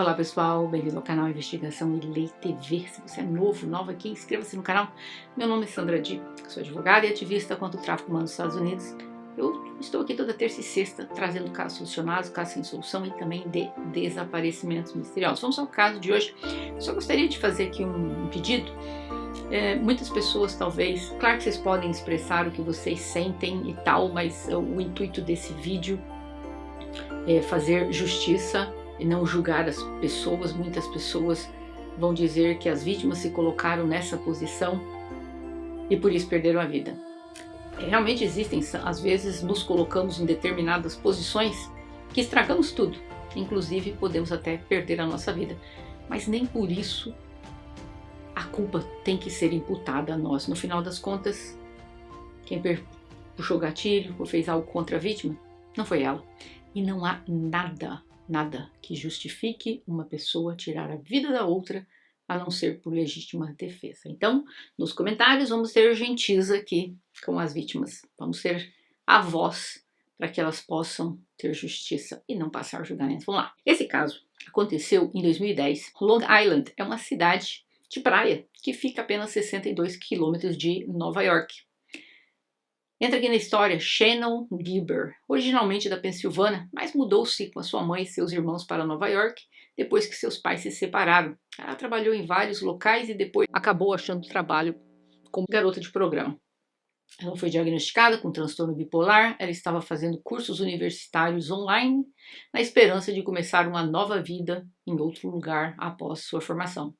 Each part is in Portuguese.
Olá pessoal, bem-vindo ao canal Investigação e Lei TV. Se você é nova aqui, inscreva-se no canal. Meu nome é Sandra Di, sou advogada e ativista contra o tráfico humano nos Estados Unidos. Eu estou aqui toda terça e sexta trazendo casos solucionados, casos sem solução e também de desaparecimentos misteriosos. Vamos ao caso de hoje. Só gostaria de fazer aqui um pedido. Muitas pessoas talvez, claro que vocês podem expressar o que vocês sentem e tal, mas o intuito desse vídeo é fazer justiça e não julgar as pessoas. Muitas pessoas vão dizer que as vítimas se colocaram nessa posição e por isso perderam a vida. Realmente existem, às vezes nos colocamos em determinadas posições que estragamos tudo, inclusive podemos até perder a nossa vida, mas nem por isso a culpa tem que ser imputada a nós. No final das contas, quem puxou gatilho ou fez algo contra a vítima não foi ela, e não há nada que justifique uma pessoa tirar a vida da outra, a não ser por legítima defesa. Então, nos comentários vamos ter gentis aqui com as vítimas. Vamos ser a voz para que elas possam ter justiça e não passar julgamento. Vamos lá. Esse caso aconteceu em 2010. Long Island é uma cidade de praia que fica a apenas 62 quilômetros de Nova York. Entra aqui na história Shannon Gilbert, originalmente da Pensilvânia, mas mudou-se com a sua mãe e seus irmãos para Nova York depois que seus pais se separaram. Ela trabalhou em vários locais e depois acabou achando trabalho como garota de programa. Ela foi diagnosticada com transtorno bipolar. Ela estava fazendo cursos universitários online na esperança de começar uma nova vida em outro lugar após sua formação.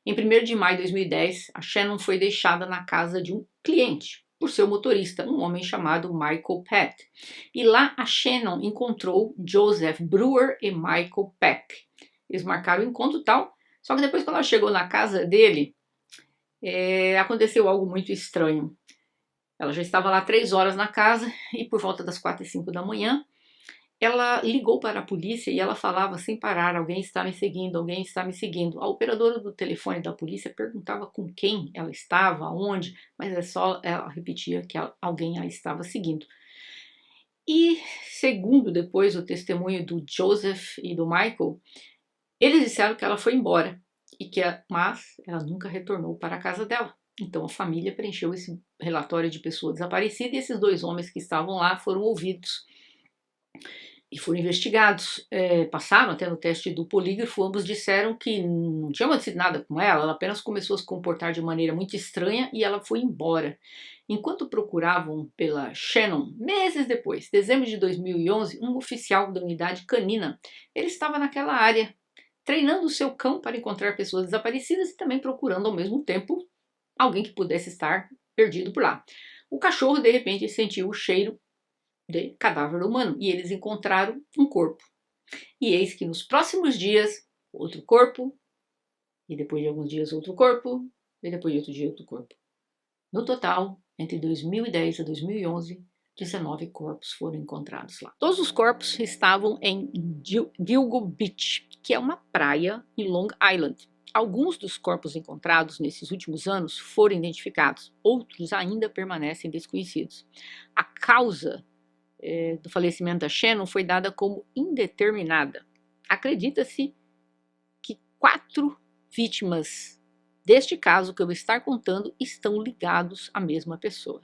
Em 1º de maio de 2010, a Shannon foi deixada na casa de um cliente por seu motorista, um homem chamado Michael Peck. E lá a Shannon encontrou Joseph Brewer e Michael Peck. Eles marcaram o encontro e tal, só que depois quando ela chegou na casa dele, aconteceu algo muito estranho. Ela já estava lá 3 horas na casa e por volta das 4h05 da manhã, ela ligou para a polícia e ela falava sem parar: alguém está me seguindo, alguém está me seguindo. A operadora do telefone da polícia perguntava com quem ela estava, aonde, mas ela repetia que alguém a estava seguindo. E segundo depois o testemunho do Joseph e do Michael, eles disseram que ela foi embora, mas ela nunca retornou para a casa dela. Então a família preencheu esse relatório de pessoa desaparecida e esses 2 homens que estavam lá foram ouvidos e foram investigados. Passaram até no teste do polígrafo. Ambos disseram que não tinha acontecido nada com ela apenas começou a se comportar de maneira muito estranha e ela foi embora. Enquanto procuravam pela Shannon, meses depois, dezembro de 2011, um oficial da unidade canina, ele estava naquela área, treinando o seu cão para encontrar pessoas desaparecidas e também procurando ao mesmo tempo alguém que pudesse estar perdido por lá. O cachorro de repente sentiu o cheiro de cadáver humano e eles encontraram um corpo. E eis que nos próximos dias, outro corpo, e depois de alguns dias outro corpo, e depois de outro dia outro corpo. No total, entre 2010 e 2011, 19 corpos foram encontrados lá. Todos os corpos estavam em Gilgo Beach, que é uma praia em Long Island. Alguns dos corpos encontrados nesses últimos anos foram identificados, outros ainda permanecem desconhecidos. A causa do falecimento da Shannon foi dada como indeterminada. Acredita-se que 4 vítimas deste caso que eu vou estar contando estão ligados à mesma pessoa.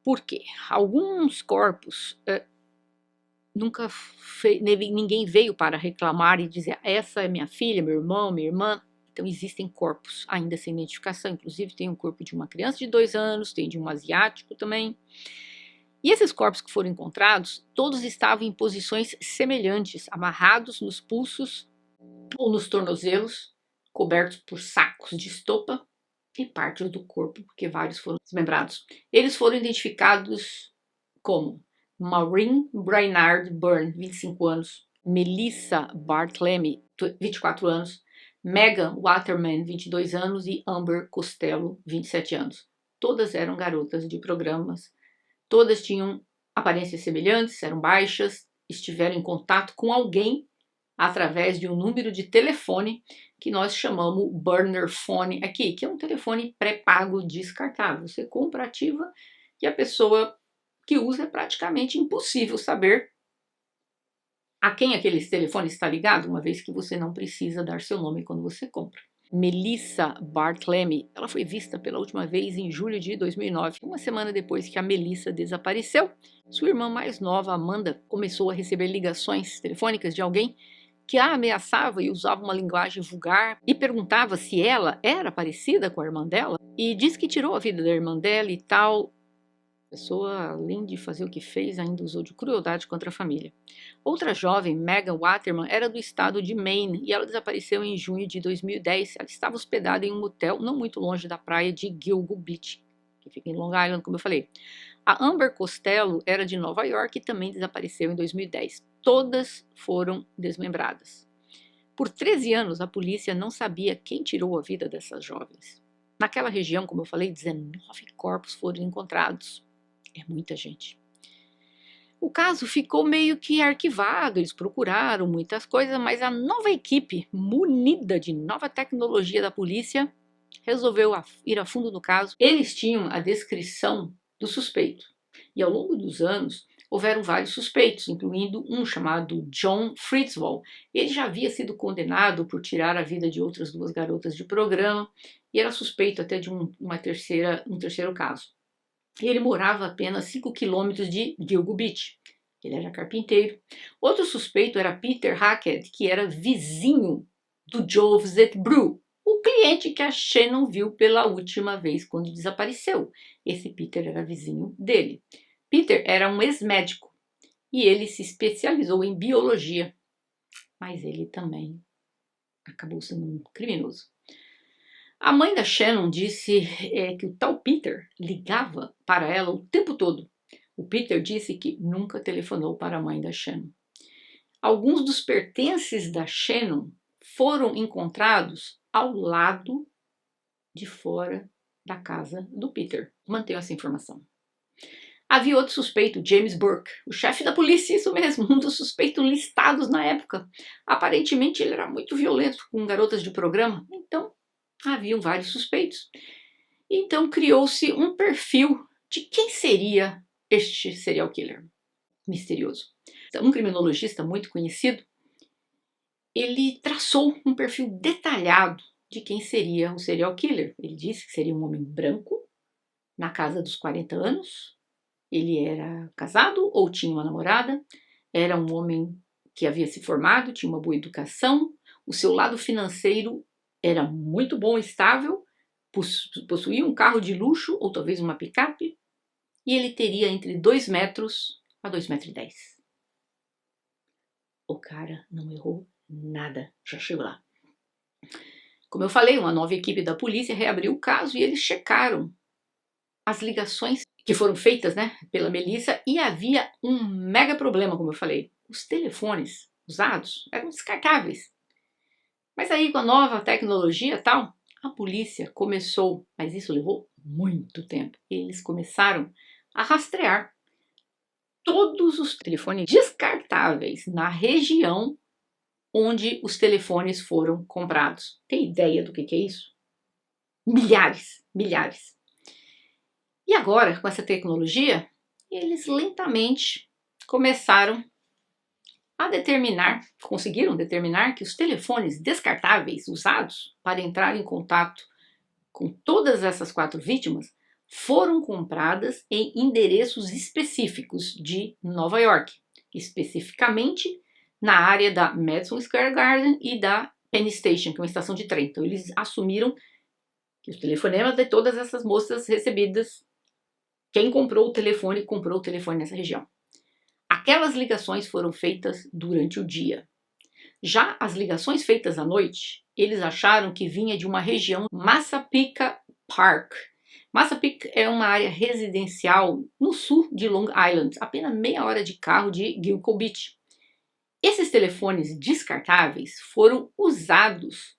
Por quê? Alguns corpos ninguém veio para reclamar e dizer: essa é minha filha, meu irmão, minha irmã. Então existem corpos ainda sem identificação. Inclusive tem um corpo de uma criança de 2 anos, tem de um asiático também. E esses corpos que foram encontrados, todos estavam em posições semelhantes, amarrados nos pulsos ou nos tornozelos, cobertos por sacos de estopa e partes do corpo, porque vários foram desmembrados. Eles foram identificados como Maureen Brainard Byrne, 25 anos, Melissa Bartlemy, 24 anos, Megan Waterman, 22 anos e Amber Costello, 27 anos. Todas eram garotas de programas. Todas tinham aparências semelhantes, eram baixas, estiveram em contato com alguém através de um número de telefone que nós chamamos burner phone aqui, que é um telefone pré-pago descartável. Você compra, ativa e a pessoa que usa é praticamente impossível saber a quem aquele telefone está ligado, uma vez que você não precisa dar seu nome quando você compra. Melissa Bartlemy, ela foi vista pela última vez em julho de 2009, uma semana depois que a Melissa desapareceu. Sua irmã mais nova, Amanda, começou a receber ligações telefônicas de alguém que a ameaçava e usava uma linguagem vulgar e perguntava se ela era parecida com a irmã dela e disse que tirou a vida da irmã dela e tal. A pessoa, além de fazer o que fez, ainda usou de crueldade contra a família. Outra jovem, Megan Waterman, era do estado de Maine e ela desapareceu em junho de 2010. Ela estava hospedada em um motel não muito longe da praia de Gilgo Beach, que fica em Long Island, como eu falei. A Amber Costello era de Nova York e também desapareceu em 2010. Todas foram desmembradas. Por 13 anos, a polícia não sabia quem tirou a vida dessas jovens. Naquela região, como eu falei, 19 corpos foram encontrados. É muita gente. O caso ficou meio que arquivado, eles procuraram muitas coisas, mas a nova equipe, munida de nova tecnologia da polícia, resolveu ir a fundo no caso. Eles tinham a descrição do suspeito. E ao longo dos anos, houveram vários suspeitos, incluindo um chamado John Fritzwell. Ele já havia sido condenado por tirar a vida de outras 2 garotas de programa e era suspeito até de um terceiro caso. Ele morava a apenas 5 quilômetros de Gilgo Beach. Ele era carpinteiro. Outro suspeito era Peter Hackett, que era vizinho do Joseph Brew, o cliente que a Shannon viu pela última vez quando desapareceu. Esse Peter era vizinho dele. Peter era um ex-médico e ele se especializou em biologia, mas ele também acabou sendo um criminoso. A mãe da Shannon disse que o tal Peter ligava para ela o tempo todo. O Peter disse que nunca telefonou para a mãe da Shannon. Alguns dos pertences da Shannon foram encontrados ao lado de fora da casa do Peter. Mantenho essa informação. Havia outro suspeito, James Burke, o chefe da polícia, isso mesmo, um dos suspeitos listados na época. Aparentemente ele era muito violento com garotas de programa, então haviam vários suspeitos. Então criou-se um perfil de quem seria este serial killer misterioso. Um criminologista muito conhecido, ele traçou um perfil detalhado de quem seria o serial killer. Ele disse que seria um homem branco, na casa dos 40 anos, ele era casado ou tinha uma namorada, era um homem que havia se formado, tinha uma boa educação, o seu lado financeiro era muito bom e estável, possuía um carro de luxo ou talvez uma picape, e ele teria entre 2 metros a 2,10 metros. O cara não errou nada, já chegou lá. Como eu falei, uma nova equipe da polícia reabriu o caso e eles checaram as ligações que foram feitas, pela Melissa, e havia um mega problema, como eu falei. Os telefones usados eram descartáveis. Mas aí, com a nova tecnologia e tal, a polícia começou, mas isso levou muito tempo, eles começaram a rastrear todos os telefones descartáveis na região onde os telefones foram comprados. Tem ideia do que é isso? Milhares. E agora, com essa tecnologia, eles lentamente começaram a conseguiram determinar que os telefones descartáveis usados para entrar em contato com todas essas 4 vítimas foram compradas em endereços específicos de Nova York, especificamente na área da Madison Square Garden e da Penn Station, que é uma estação de trem. Então eles assumiram que os telefonemas de todas essas moças recebidas, quem comprou o telefone nessa região. Aquelas ligações foram feitas durante o dia. Já as ligações feitas à noite, eles acharam que vinha de uma região, Massapequa Park. Massapequa é uma área residencial no sul de Long Island, apenas meia hora de carro de Gilgo Beach. Esses telefones descartáveis foram usados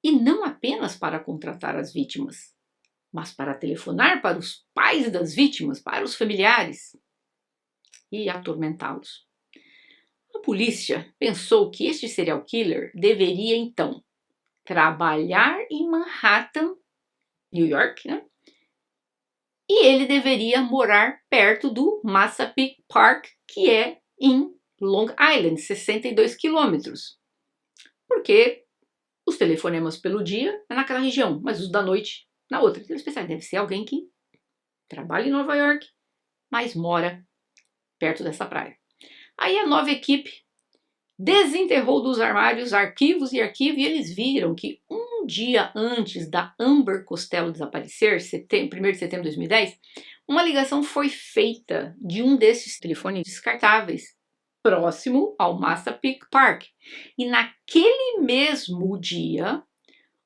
e não apenas para contratar as vítimas, mas para telefonar para os pais das vítimas, para os familiares e atormentá-los. A polícia pensou que este serial killer deveria, então, trabalhar em Manhattan, New York, e ele deveria morar perto do Massapequa Park, que é em Long Island, 62 quilômetros. Porque os telefonemas pelo dia é naquela região, mas os da noite na outra. Então eles pensaram, deve ser alguém que trabalha em Nova York, mas mora perto dessa praia. Aí a nova equipe desenterrou dos armários arquivos e eles viram que um dia antes da Amber Costello desaparecer, 1º de setembro de 2010, uma ligação foi feita de um desses telefones descartáveis próximo ao Massapequa Park. E naquele mesmo dia,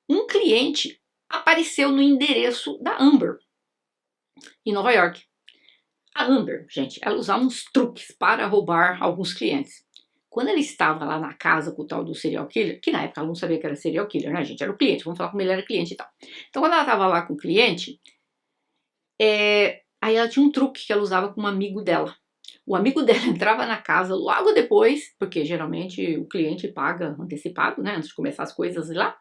um cliente apareceu no endereço da Amber, em Nova York. A Amber, gente, ela usava uns truques para roubar alguns clientes. Quando ela estava lá na casa com o tal do serial killer, que na época ela não sabia que era serial killer, né, gente? Era o cliente, vamos falar como ele era cliente e tal. Então, quando ela estava lá com o cliente, aí ela tinha um truque que ela usava com um amigo dela. O amigo dela entrava na casa logo depois, porque geralmente o cliente paga antecipado, né, antes de começar as coisas lá.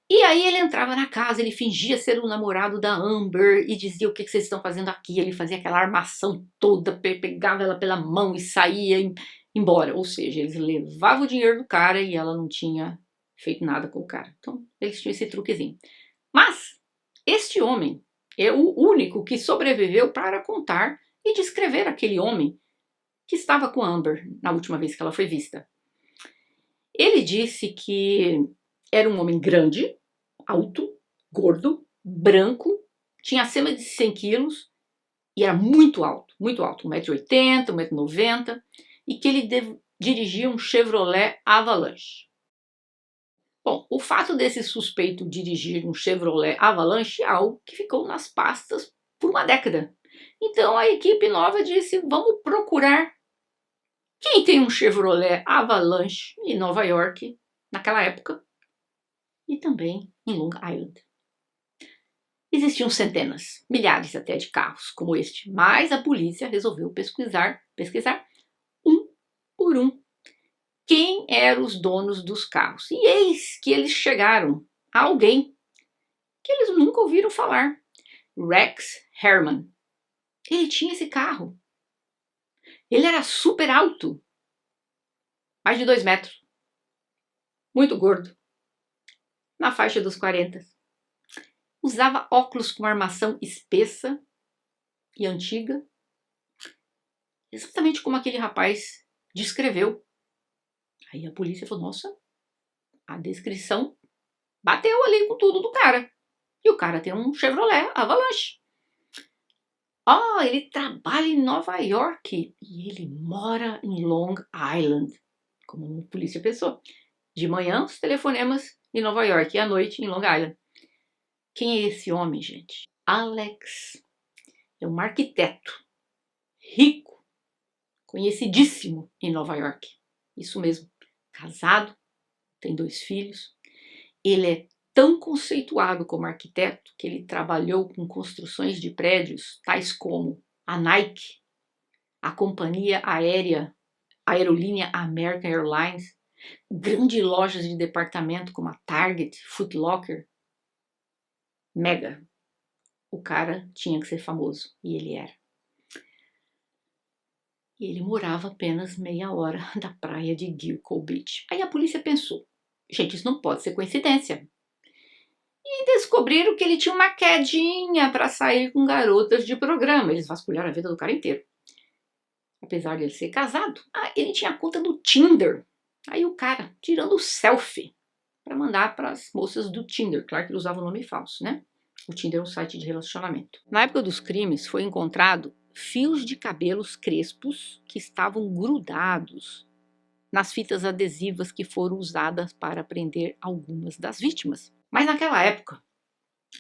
E aí ele entrava na casa, ele fingia ser o namorado da Amber e dizia o que vocês estão fazendo aqui. Ele fazia aquela armação toda, pegava ela pela mão e saía embora. Ou seja, eles levavam o dinheiro do cara e ela não tinha feito nada com o cara. Então eles tinham esse truquezinho. Mas este homem é o único que sobreviveu para contar e descrever aquele homem que estava com a Amber na última vez que ela foi vista. Ele disse que era um homem grande, alto, gordo, branco, tinha acima de 100 quilos e era muito alto, 1,80 m, 1,90 m, e que ele dirigia um Chevrolet Avalanche. Bom, o fato desse suspeito dirigir um Chevrolet Avalanche é algo que ficou nas pastas por uma década. Então a equipe nova disse, vamos procurar quem tem um Chevrolet Avalanche em Nova York naquela época e também em Long Island. Existiam centenas, milhares até de carros como este, mas a polícia resolveu pesquisar um por um quem eram os donos dos carros. E eis que eles chegaram a alguém que eles nunca ouviram falar, Rex Herman. Ele tinha esse carro. Ele era super alto, mais de 2 metros, muito gordo, na faixa dos 40. Usava óculos com armação espessa e antiga, exatamente como aquele rapaz descreveu. Aí a polícia falou, nossa, a descrição bateu ali com tudo do cara. E o cara tem um Chevrolet Avalanche. Ele trabalha em Nova York e ele mora em Long Island, como a polícia pensou. De manhã, os telefonemas em Nova York e à noite em Long Island. Quem é esse homem, gente? Alex. É um arquiteto rico, conhecidíssimo em Nova York. Isso mesmo. Casado, tem 2 filhos. Ele é tão conceituado como arquiteto que ele trabalhou com construções de prédios tais como a Nike, a companhia aerolínea American Airlines, grandes lojas de departamento como a Target, Foot Locker. Mega. O cara tinha que ser famoso e ele era. E ele morava apenas meia hora da praia de Gilcol Beach. Aí a polícia pensou, gente, isso não pode ser coincidência. E descobriram que ele tinha uma quedinha para sair com garotas de programa. Eles vasculharam a vida do cara inteiro. Apesar de ele ser casado, ele tinha a conta do Tinder. Aí o cara tirando selfie para mandar para as moças do Tinder. Claro que ele usava um nome falso, né? O Tinder é um site de relacionamento. Na época dos crimes foi encontrado fios de cabelos crespos que estavam grudados nas fitas adesivas que foram usadas para prender algumas das vítimas. Mas naquela época,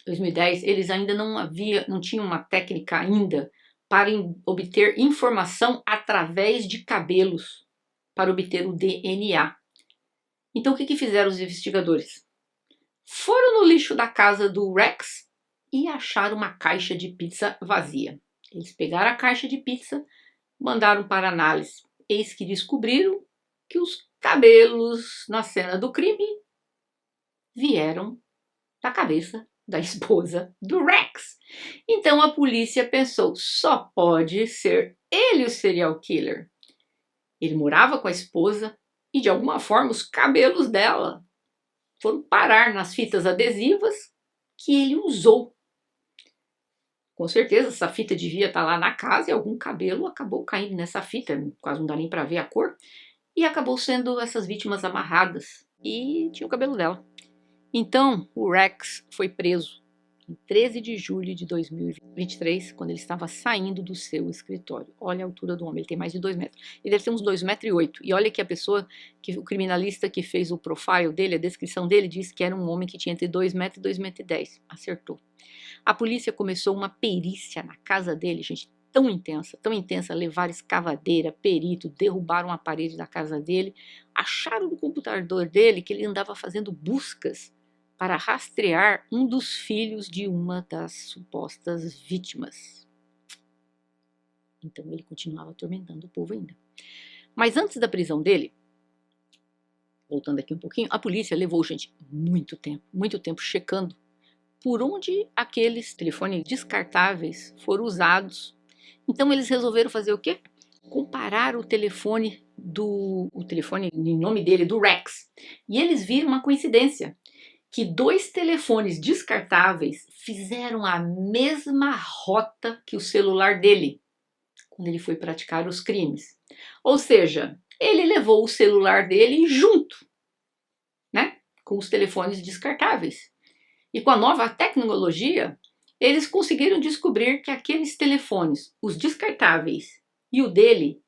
2010, eles ainda não tinham uma técnica ainda para obter informação através de cabelos, para obter o DNA. Então o que fizeram os investigadores? Foram no lixo da casa do Rex e acharam uma caixa de pizza vazia. Eles pegaram a caixa de pizza, mandaram para análise. Eis que descobriram que os cabelos na cena do crime vieram da cabeça da esposa do Rex. Então a polícia pensou, só pode ser ele o serial killer. Ele morava com a esposa e, de alguma forma, os cabelos dela foram parar nas fitas adesivas que ele usou. Com certeza essa fita devia estar lá na casa e algum cabelo acabou caindo nessa fita, quase não dá nem para ver a cor, e acabou sendo essas vítimas amarradas e tinha o cabelo dela. Então o Rex foi preso em 13 de julho de 2023, quando ele estava saindo do seu escritório. Olha a altura do homem, ele tem mais de 2 metros. Ele deve ter uns 2,8 metros. E olha que a pessoa, o criminalista que fez o profile dele, a descrição dele, disse que era um homem que tinha entre 2 metros e 2,10 metros. Acertou. A polícia começou uma perícia na casa dele, gente, tão intensa, levaram escavadeira, perito, derrubaram a parede da casa dele, acharam no computador dele que ele andava fazendo buscas para rastrear um dos filhos de uma das supostas vítimas. Então ele continuava atormentando o povo ainda. Mas antes da prisão dele, voltando aqui um pouquinho, a polícia levou, gente, muito tempo checando por onde aqueles telefones descartáveis foram usados. Então eles resolveram fazer o quê? Comparar o telefone em nome dele, do Rex. E eles viram uma coincidência, que 2 telefones descartáveis fizeram a mesma rota que o celular dele, quando ele foi praticar os crimes. Ou seja, ele levou o celular dele junto, né, com os telefones descartáveis. E com a nova tecnologia, eles conseguiram descobrir que aqueles telefones, os descartáveis e o dele,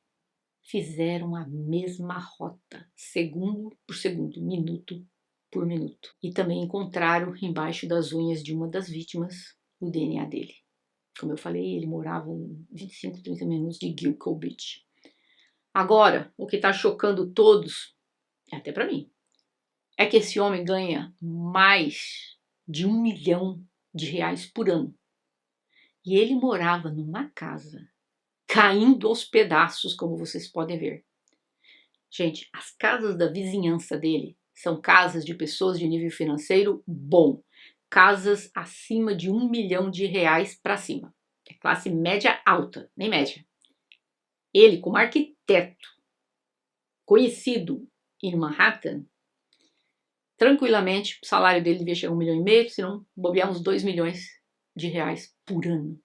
fizeram a mesma rota, segundo por segundo, minuto por minuto. E também encontraram embaixo das unhas de uma das vítimas o DNA dele. Como eu falei, ele morava em 25, 30 minutos de Gilgo Beach. Agora, o que está chocando todos, até para mim, é que esse homem ganha mais de R$1 milhão por ano. E ele morava numa casa caindo aos pedaços, como vocês podem ver. Gente, as casas da vizinhança dele são casas de pessoas de nível financeiro bom. Casas acima de R$1 milhão para cima. É classe média alta, nem média. Ele, como arquiteto, conhecido em Manhattan, tranquilamente, o salário dele devia chegar a R$1,5 milhão, se não bobear uns R$2 milhões por ano.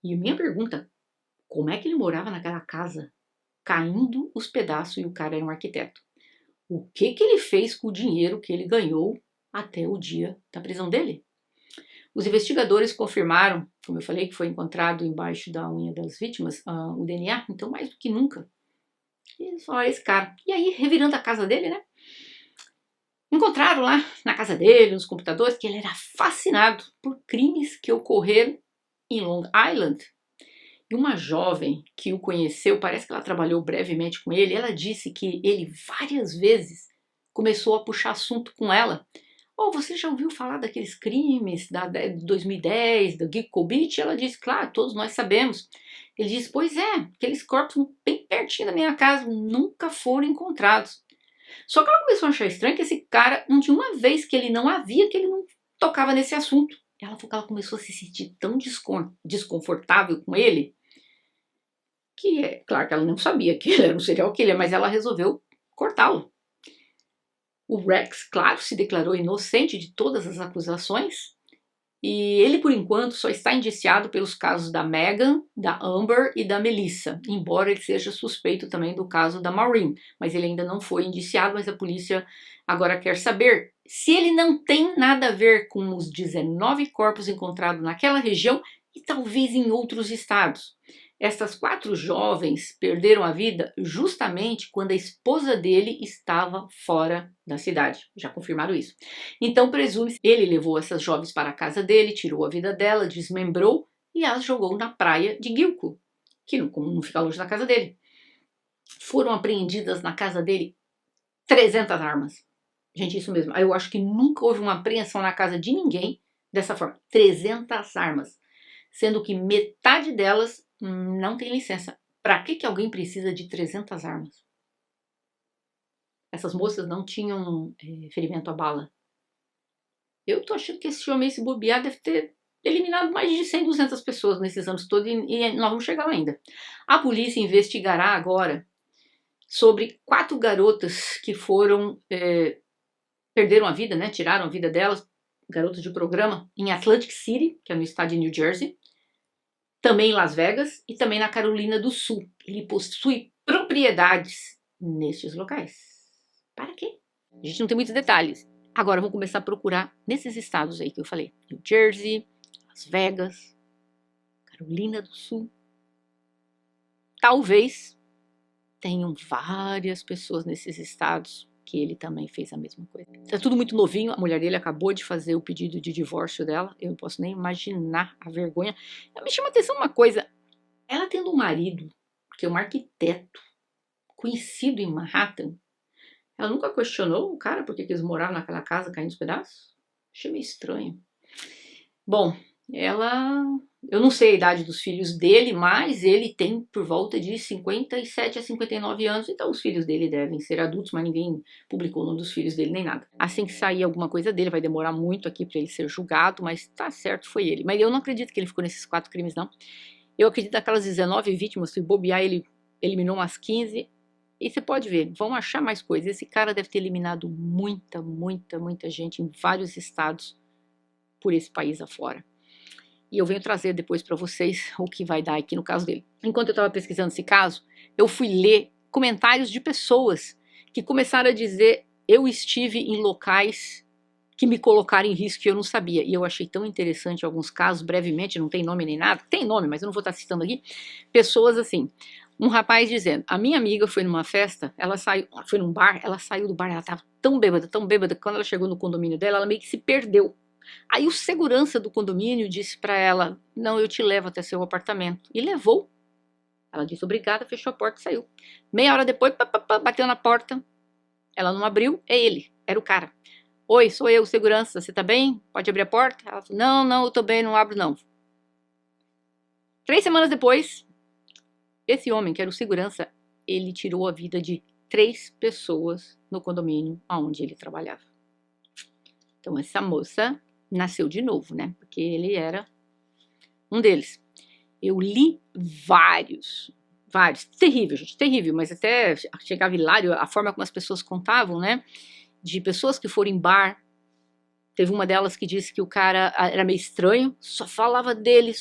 E minha pergunta, como é que ele morava naquela casa, caindo os pedaços, e o cara era um arquiteto? O que ele fez com o dinheiro que ele ganhou até o dia da prisão dele? Os investigadores confirmaram, como eu falei, que foi encontrado embaixo da unha das vítimas o DNA, então mais do que nunca. E eles falaram, esse cara. E aí, revirando a casa dele, né? Encontraram lá na casa dele, nos computadores, que ele era fascinado por crimes que ocorreram em Long Island. E uma jovem que o conheceu, parece que ela trabalhou brevemente com ele, ela disse que ele várias vezes começou a puxar assunto com ela. Oh, você já ouviu falar daqueles crimes de 2010, da Gilgo Beach? Ela disse, claro, todos nós sabemos. Ele disse, pois é, aqueles corpos bem pertinho da minha casa nunca foram encontrados. Só que ela começou a achar estranho que esse cara, não tinha uma vez que ele não havia, que ele não tocava nesse assunto. Ela falou que ela começou a se sentir tão desconfortável com ele, que é claro que ela não sabia que ele era um serial killer, mas ela resolveu cortá-lo. O Rex, claro, se declarou inocente de todas as acusações, e ele, por enquanto, só está indiciado pelos casos da Megan, da Amber e da Melissa, embora ele seja suspeito também do caso da Maureen, mas ele ainda não foi indiciado, mas a polícia agora quer saber se ele não tem nada a ver com os 19 corpos encontrados naquela região e talvez em outros estados. Essas 4 jovens perderam a vida justamente quando a esposa dele estava fora da cidade. Já confirmaram isso. Então presume-se que ele levou essas jovens para a casa dele, tirou a vida dela, desmembrou e as jogou na praia de Gilgo, que não fica longe da casa dele. Foram apreendidas na casa dele 300 armas. Gente, isso mesmo. Eu acho que nunca houve uma apreensão na casa de ninguém dessa forma. 300 armas. Sendo que metade delas não tem licença. Para que alguém precisa de 300 armas? Essas moças não tinham ferimento à bala. Eu tô achando que esse homem, esse bobear, deve ter eliminado mais de 100, 200 pessoas nesses anos todos e nós vamos chegar lá ainda. A polícia investigará agora sobre 4 garotas que perderam a vida, né? Tiraram a vida delas, garotas de programa, em Atlantic City, que é no estado de New Jersey, também em Las Vegas e também na Carolina do Sul. Ele possui propriedades nestes locais. Para quê? A gente não tem muitos detalhes. Agora vamos começar a procurar nesses estados aí que eu falei. New Jersey, Las Vegas, Carolina do Sul. Talvez tenham várias pessoas nesses estados que ele também fez a mesma coisa. É tudo muito novinho, a mulher dele acabou de fazer o pedido de divórcio dela, eu não posso nem imaginar a vergonha. Me chama a atenção uma coisa, ela tendo um marido, que é um arquiteto, conhecido em Manhattan, ela nunca questionou o cara porque eles moraram naquela casa caindo aos pedaços? Achei meio estranho. Bom, eu não sei a idade dos filhos dele, mas ele tem por volta de 57 a 59 anos, então os filhos dele devem ser adultos, mas ninguém publicou o nome dos filhos dele nem nada. Assim que sair alguma coisa dele, vai demorar muito aqui para ele ser julgado, mas tá certo, foi ele. Mas eu não acredito que ele ficou nesses 4 crimes, não. Eu acredito que daquelas 19 vítimas, se bobear, ele eliminou umas 15. E você pode ver, vão achar mais coisas. Esse cara deve ter eliminado muita gente em vários estados por esse país afora. E eu venho trazer depois para vocês o que vai dar aqui no caso dele. Enquanto eu estava pesquisando esse caso, eu fui ler comentários de pessoas que começaram a dizer: eu estive em locais que me colocaram em risco e eu não sabia. E eu achei tão interessante alguns casos, brevemente, não tem nome nem nada, tem nome, mas eu não vou estar citando aqui, pessoas assim. Um rapaz dizendo: a minha amiga foi numa festa, foi num bar, ela saiu do bar, ela estava tão bêbada, que quando ela chegou no condomínio dela, ela meio que se perdeu. Aí o segurança do condomínio disse para ela: não, eu te levo até seu apartamento. E levou. Ela disse obrigada, fechou a porta e saiu. Meia hora depois, bateu na porta. Ela não abriu, é ele, era o cara. Oi, sou eu, segurança, você tá bem? Pode abrir a porta? Ela falou: não, eu tô bem, não abro não. 3 semanas depois, esse homem, que era o segurança, ele tirou a vida de 3 pessoas no condomínio onde ele trabalhava. Então essa moça nasceu de novo, né? Porque ele era um deles. Eu li vários, terrível, gente, terrível, mas até chegava hilário a forma como as pessoas contavam, né? De pessoas que foram em bar. Teve uma delas que disse que o cara era meio estranho, só falava dele,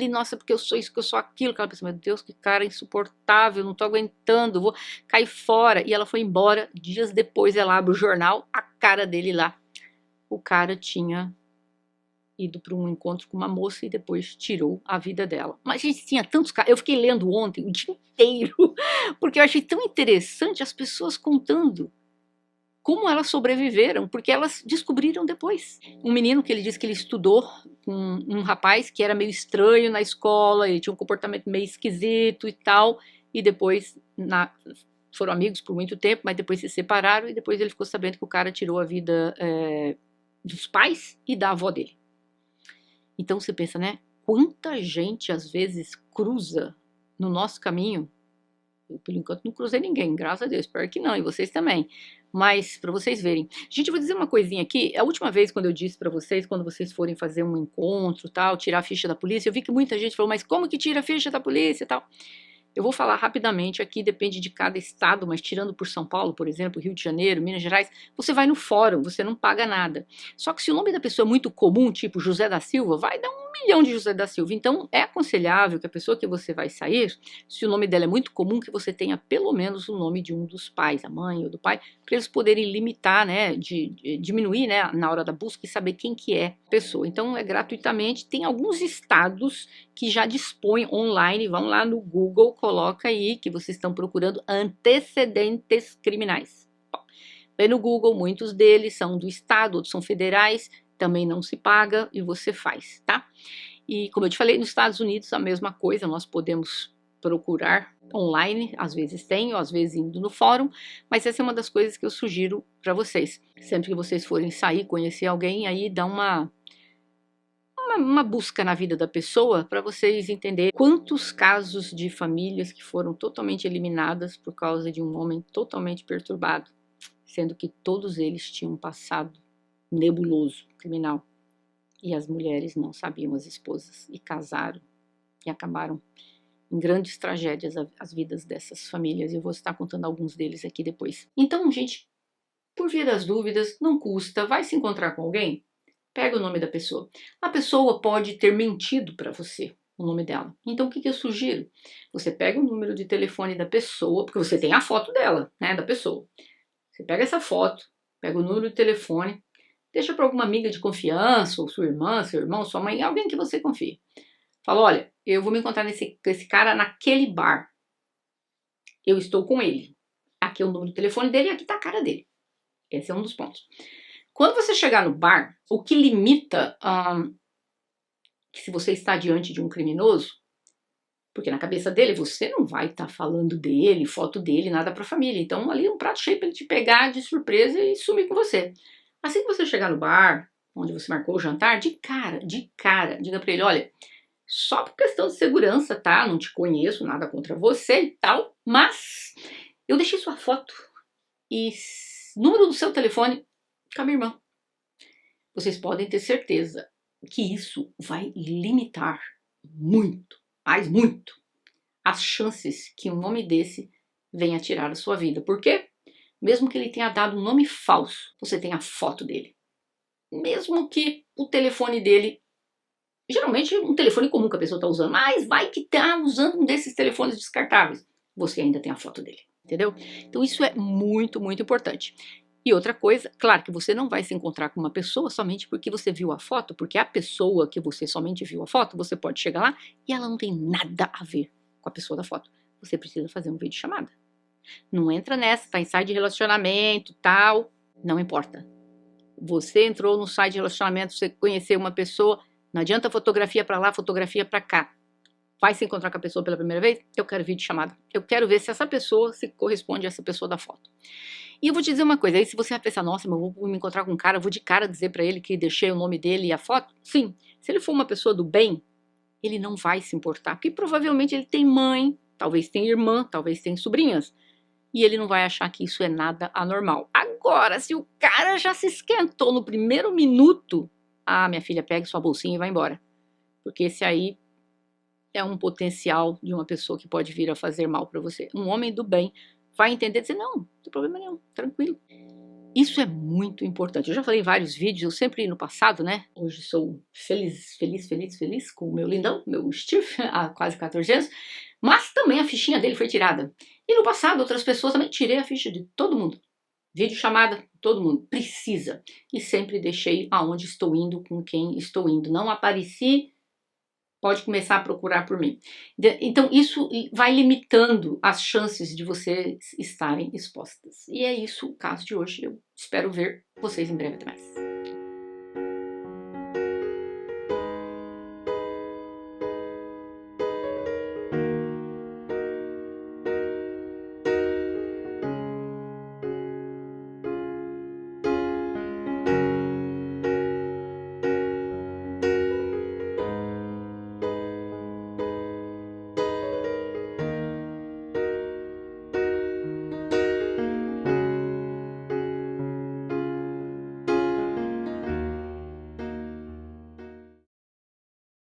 nossa, porque eu sou isso, que eu sou aquilo. Aquela pessoa: meu Deus, que cara insuportável, não tô aguentando, vou cair fora. E ela foi embora. Dias depois ela abre o jornal, a cara dele lá. O cara tinha ido para um encontro com uma moça e depois tirou a vida dela. Mas, gente, tinha tantos casos. Eu fiquei lendo ontem o dia inteiro, porque eu achei tão interessante as pessoas contando como elas sobreviveram, porque elas descobriram depois. Um menino que ele disse que ele estudou com um rapaz que era meio estranho na escola, ele tinha um comportamento meio esquisito e tal, e depois foram amigos por muito tempo, mas depois se separaram e depois ele ficou sabendo que o cara tirou a vida dos pais e da avó dele. Então você pensa, né? Quanta gente às vezes cruza no nosso caminho. Eu, por enquanto, não cruzei ninguém, graças a Deus, espero que não, e vocês também. Mas para vocês verem. Gente, eu vou dizer uma coisinha aqui. A última vez quando eu disse para vocês, quando vocês forem fazer um encontro, tal, tirar a ficha da polícia, eu vi que muita gente falou: mas como que tira a ficha da polícia e tal? Eu vou falar rapidamente aqui, depende de cada estado, mas tirando por São Paulo, por exemplo, Rio de Janeiro, Minas Gerais, você vai no fórum, você não paga nada. Só que se o nome da pessoa é muito comum, tipo José da Silva, vai dar 1 milhão de José da Silva. Então é aconselhável que a pessoa que você vai sair, se o nome dela é muito comum, que você tenha pelo menos o nome de um dos pais, a mãe ou do pai, para eles poderem limitar, né, diminuir, né, na hora da busca e saber quem que é a pessoa. Então é gratuitamente. Tem alguns estados que já dispõem online, vão lá no Google, coloca aí que vocês estão procurando antecedentes criminais. Vê no Google, muitos deles são do estado, outros são federais, também não se paga e você faz, tá? E como eu te falei, nos Estados Unidos a mesma coisa, nós podemos procurar online, às vezes tem, ou às vezes indo no fórum, mas essa é uma das coisas que eu sugiro para vocês. Sempre que vocês forem sair, conhecer alguém, aí dá uma busca na vida da pessoa para vocês entenderem quantos casos de famílias que foram totalmente eliminadas por causa de um homem totalmente perturbado, sendo que todos eles tinham um passado nebuloso, criminal. E as mulheres não sabiam, as esposas, e casaram e acabaram em grandes tragédias as vidas dessas famílias. Eu vou estar contando alguns deles aqui depois. Então, gente, por via das dúvidas, não custa, vai se encontrar com alguém, pega o nome da pessoa. A pessoa pode ter mentido para você o nome dela. Então, o que eu sugiro? Você pega o número de telefone da pessoa, porque você tem a foto dela, né, da pessoa. Você pega essa foto, pega o número de telefone, deixa para alguma amiga de confiança, ou sua irmã, seu irmão, sua mãe, alguém que você confie. Fala, olha, eu vou me encontrar com esse cara naquele bar. Eu estou com ele. Aqui é o número de telefone dele e aqui está a cara dele. Esse é um dos pontos. Quando você chegar no bar, o que limita que se você está diante de um criminoso, porque na cabeça dele você não vai estar falando dele, foto dele, nada para a família. Então ali é um prato cheio para ele te pegar de surpresa e sumir com você. Assim que você chegar no bar, onde você marcou o jantar, de cara, diga para ele, olha, só por questão de segurança, tá? Não te conheço, nada contra você e tal, mas eu deixei sua foto e número do seu telefone com a minha irmã. Vocês podem ter certeza que isso vai limitar muito, mas muito, as chances que um homem desse venha tirar a sua vida. Por quê? Mesmo que ele tenha dado um nome falso, você tem a foto dele. Mesmo que o telefone dele, geralmente um telefone comum que a pessoa está usando, mas vai que está usando um desses telefones descartáveis, você ainda tem a foto dele, entendeu? Então isso é muito, muito importante. E outra coisa, claro que você não vai se encontrar com uma pessoa somente porque você viu a foto, porque a pessoa que você somente viu a foto, você pode chegar lá e ela não tem nada a ver com a pessoa da foto. Você precisa fazer um vídeo chamada. Não entra nessa, tá em site de relacionamento, tal, não importa. Você entrou no site de relacionamento, você conheceu uma pessoa, não adianta fotografia para lá, fotografia para cá. Vai se encontrar com a pessoa pela primeira vez? Eu quero vídeo chamada. Eu quero ver se essa pessoa se corresponde a essa pessoa da foto. E eu vou te dizer uma coisa, aí se você vai pensar, nossa, mas eu vou me encontrar com um cara, eu vou de cara dizer para ele que deixei o nome dele e a foto? Sim, se ele for uma pessoa do bem, ele não vai se importar, porque provavelmente ele tem mãe, talvez tem irmã, talvez tem sobrinhas, e ele não vai achar que isso é nada anormal. Agora, se o cara já se esquentou no primeiro minuto, minha filha, pegue sua bolsinha e vai embora, porque esse aí é um potencial de uma pessoa que pode vir a fazer mal para você. Um homem do bem vai entender e dizer, não tem problema nenhum, tranquilo. Isso é muito importante. Eu já falei em vários vídeos, eu sempre no passado, né? Hoje sou feliz com o meu lindão, meu Steve, há quase 14 anos, mas também a fichinha dele foi tirada. E no passado, outras pessoas também tirei a ficha de todo mundo. Vídeo chamada, todo mundo precisa. E sempre deixei aonde estou indo, com quem estou indo. Não apareci, pode começar a procurar por mim. Então isso vai limitando as chances de vocês estarem expostas. E é isso o caso de hoje. Eu espero ver vocês em breve. Até mais.